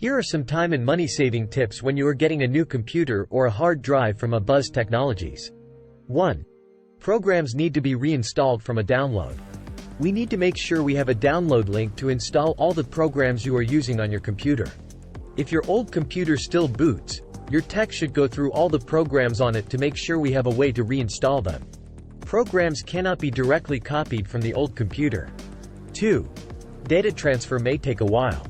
Here are some time and money saving tips when you are getting a new computer or a hard drive from Abuzz Technologies. 1. Programs need to be reinstalled from a download. We need to make sure we have a download link to install all the programs you are using on your computer. If your old computer still boots, your tech should go through all the programs on it to make sure we have a way to reinstall them. Programs cannot be directly copied from the old computer. 2. Data transfer may take a while.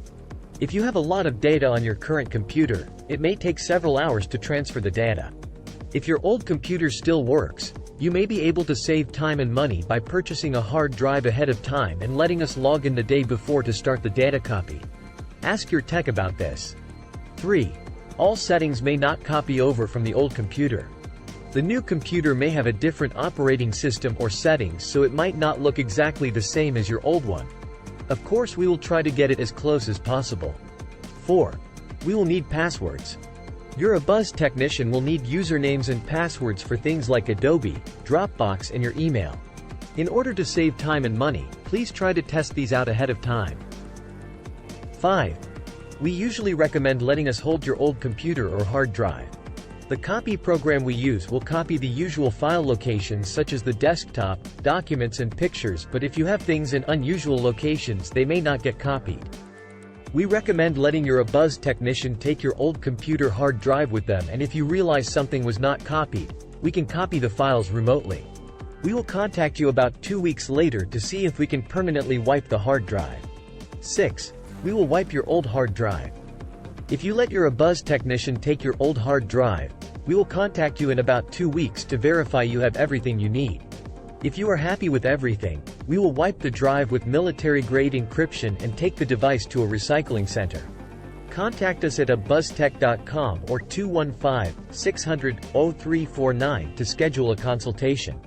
If you have a lot of data on your current computer, it may take several hours to transfer the data. If your old computer still works, you may be able to save time and money by purchasing a hard drive ahead of time and letting us log in the day before to start the data copy. Ask your tech about this. 3. All settings may not copy over from the old computer. The new computer may have a different operating system or settings, so it might not look exactly the same as your old one. Of course, we will try to get it as close as possible. 4. We will need passwords. Your Abuzz technician will need usernames and passwords for things like Adobe, Dropbox, and your email. In order to save time and money, please try to test these out ahead of time. 5. We usually recommend letting us hold your old computer or hard drive. The copy program we use will copy the usual file locations such as the desktop, documents and pictures, but if you have things in unusual locations, they may not get copied. We recommend letting your Abuzz technician take your old computer hard drive with them, and if you realize something was not copied, we can copy the files remotely. We will contact you about 2 weeks later to see if we can permanently wipe the hard drive. 6. We will wipe your old hard drive. If you let your Abuzz technician take your old hard drive, we will contact you in about 2 weeks to verify you have everything you need. If you are happy with everything, we will wipe the drive with military-grade encryption and take the device to a recycling center. Contact us at abuzztech.com or 215-600-0349 to schedule a consultation.